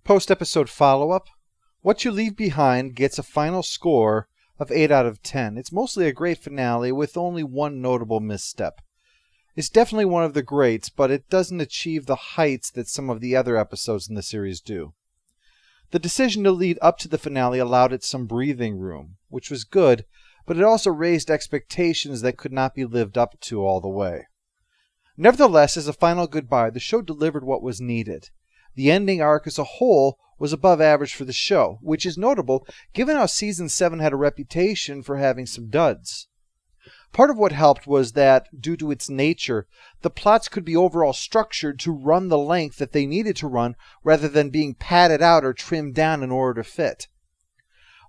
Post-episode follow-up. What You Leave Behind gets a final score of 8 out of 10. It's mostly a great finale with only one notable misstep. It's definitely one of the greats, but it doesn't achieve the heights that some of the other episodes in the series do. The decision to lead up to the finale allowed it some breathing room, which was good, but it also raised expectations that could not be lived up to all the way. Nevertheless, as a final goodbye, the show delivered what was needed. The ending arc as a whole was above average for the show, which is notable given how Season 7 had a reputation for having some duds. Part of what helped was that, due to its nature, the plots could be overall structured to run the length that they needed to run rather than being padded out or trimmed down in order to fit.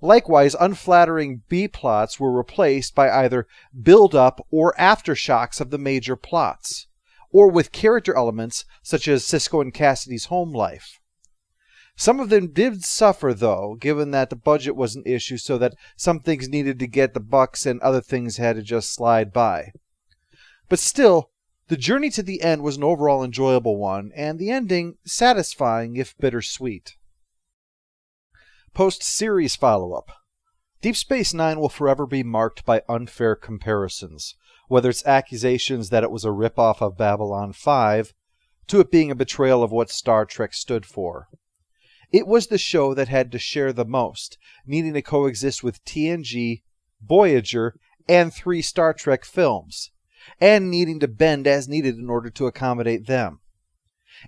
Likewise, unflattering B-plots were replaced by either build-up or aftershocks of the major plots, or with character elements such as Sisko and Cassidy's home life. Some of them did suffer, though, given that the budget was an issue so that some things needed to get the bucks and other things had to just slide by. But still, the journey to the end was an overall enjoyable one, and the ending satisfying if bittersweet. Post-series follow-up. Deep Space Nine will forever be marked by unfair comparisons, whether it's accusations that it was a rip-off of Babylon 5, to it being a betrayal of what Star Trek stood for. It was the show that had to share the most, needing to coexist with TNG, Voyager, and 3 Star Trek films, and needing to bend as needed in order to accommodate them.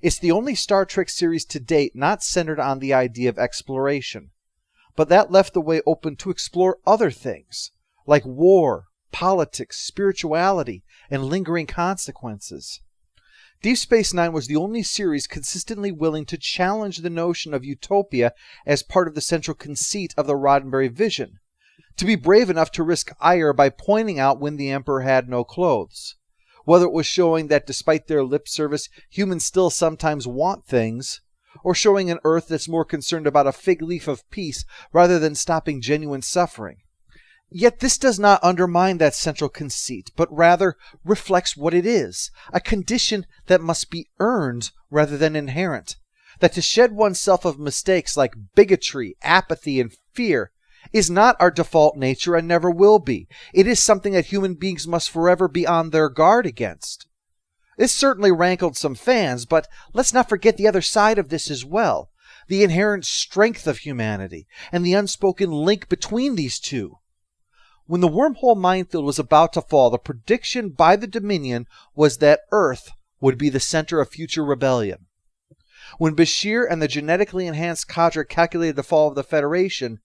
It's the only Star Trek series to date not centered on the idea of exploration, but that left the way open to explore other things, like war, politics, spirituality, and lingering consequences. Deep Space Nine was the only series consistently willing to challenge the notion of utopia as part of the central conceit of the Roddenberry vision, to be brave enough to risk ire by pointing out when the Emperor had no clothes, whether it was showing that despite their lip service, humans still sometimes want things, or showing an Earth that's more concerned about a fig leaf of peace rather than stopping genuine suffering. Yet this does not undermine that central conceit, but rather reflects what it is, a condition that must be earned rather than inherent, that to shed oneself of mistakes like bigotry, apathy, and fear is not our default nature and never will be. It is something that human beings must forever be on their guard against. This certainly rankled some fans, but let's not forget the other side of this as well, the inherent strength of humanity, and the unspoken link between these two. When the wormhole minefield was about to fall, the prediction by the Dominion was that Earth would be the center of future rebellion. When Bashir and the genetically enhanced cadre calculated the fall of the Federation,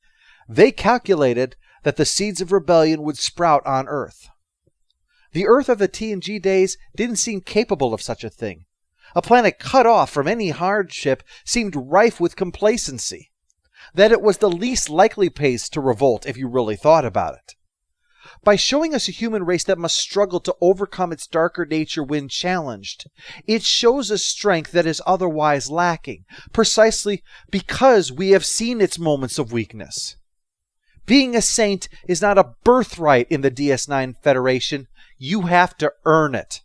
they calculated that the seeds of rebellion would sprout on Earth. The Earth of the TNG days didn't seem capable of such a thing. A planet cut off from any hardship seemed rife with complacency. That it was the least likely place to revolt if you really thought about it. By showing us a human race that must struggle to overcome its darker nature when challenged, it shows a strength that is otherwise lacking, precisely because we have seen its moments of weakness. Being a saint is not a birthright in the DS9 Federation. You have to earn it.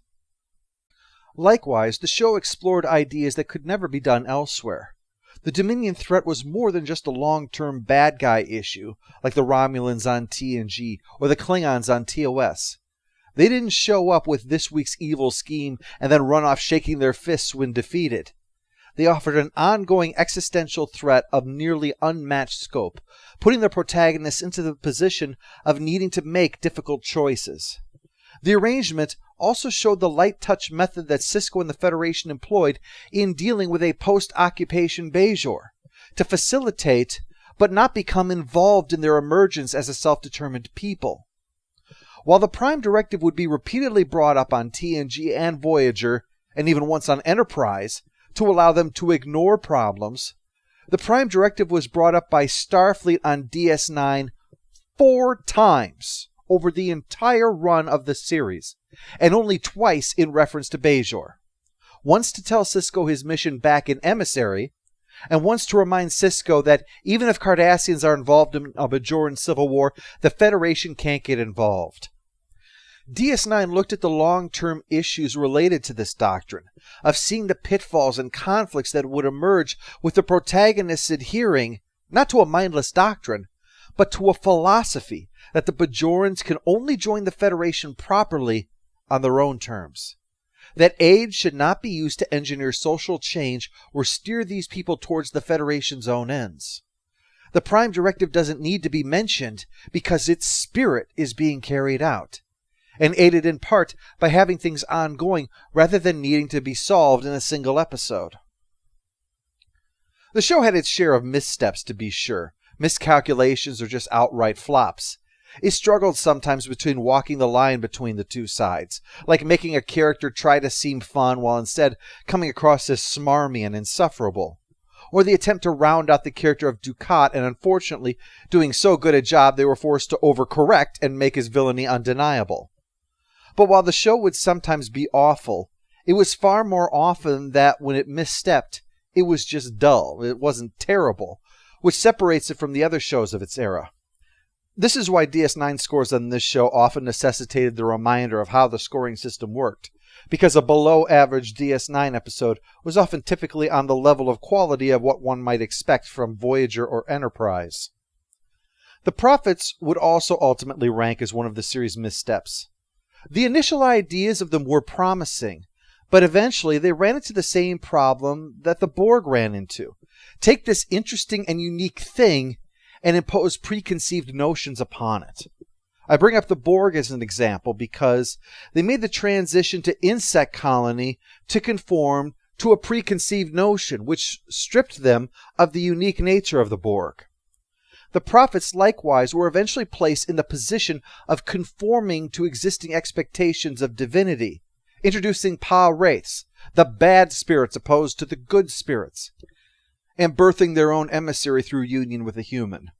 Likewise, the show explored ideas that could never be done elsewhere. The Dominion threat was more than just a long-term bad guy issue, like the Romulans on TNG or the Klingons on TOS. They didn't show up with this week's evil scheme and then run off shaking their fists when defeated. They offered an ongoing existential threat of nearly unmatched scope, putting the protagonists into the position of needing to make difficult choices. The arrangement also showed the light touch method that Sisko and the Federation employed in dealing with a post-occupation Bajor, to facilitate but not become involved in their emergence as a self-determined people. While the Prime Directive would be repeatedly brought up on TNG and Voyager, and even once on Enterprise, to allow them to ignore problems, the Prime Directive was brought up by Starfleet on DS9 4 times over the entire run of the series, and only twice in reference to Bajor. Once to tell Sisko his mission back in Emissary, and once to remind Sisko that even if Cardassians are involved in a Bajoran civil war, the Federation can't get involved. DS9 looked at the long-term issues related to this doctrine, of seeing the pitfalls and conflicts that would emerge with the protagonists adhering, not to a mindless doctrine, but to a philosophy that the Bajorans can only join the Federation properly on their own terms. That aid should not be used to engineer social change or steer these people towards the Federation's own ends. The Prime Directive doesn't need to be mentioned because its spirit is being carried out, and aided in part by having things ongoing rather than needing to be solved in a single episode. The show had its share of missteps, to be sure, miscalculations or just outright flops. It struggled sometimes between walking the line between the two sides, like making a character try to seem fun while instead coming across as smarmy and insufferable, or the attempt to round out the character of Ducat and unfortunately doing so good a job they were forced to overcorrect and make his villainy undeniable. But while the show would sometimes be awful, it was far more often that when it misstepped, it was just dull. It wasn't terrible, which separates it from the other shows of its era. This is why DS9 scores on this show often necessitated the reminder of how the scoring system worked, because a below-average DS9 episode was often typically on the level of quality of what one might expect from Voyager or Enterprise. The Prophets would also ultimately rank as one of the series' missteps. The initial ideas of them were promising, but eventually they ran into the same problem that the Borg ran into. Take this interesting and unique thing and impose preconceived notions upon it. I bring up the Borg as an example because they made the transition to insect colony to conform to a preconceived notion, which stripped them of the unique nature of the Borg. The Prophets likewise were eventually placed in the position of conforming to existing expectations of divinity, introducing Pa-wraiths, the bad spirits opposed to the good spirits, and birthing their own emissary through union with a human.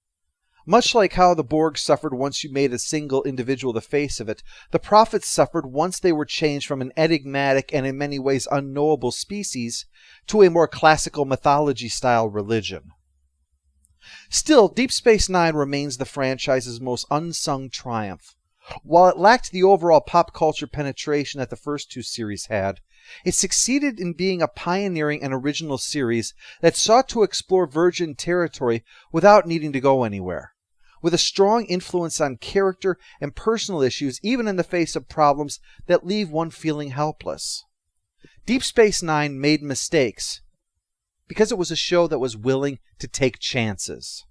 Much like how the Borg suffered once you made a single individual the face of it, the Prophets suffered once they were changed from an enigmatic and in many ways unknowable species to a more classical mythology-style religion. Still, Deep Space Nine remains the franchise's most unsung triumph. While it lacked the overall pop culture penetration that the first two series had, it succeeded in being a pioneering and original series that sought to explore virgin territory without needing to go anywhere, with a strong influence on character and personal issues even in the face of problems that leave one feeling helpless. Deep Space Nine made mistakes because it was a show that was willing to take chances.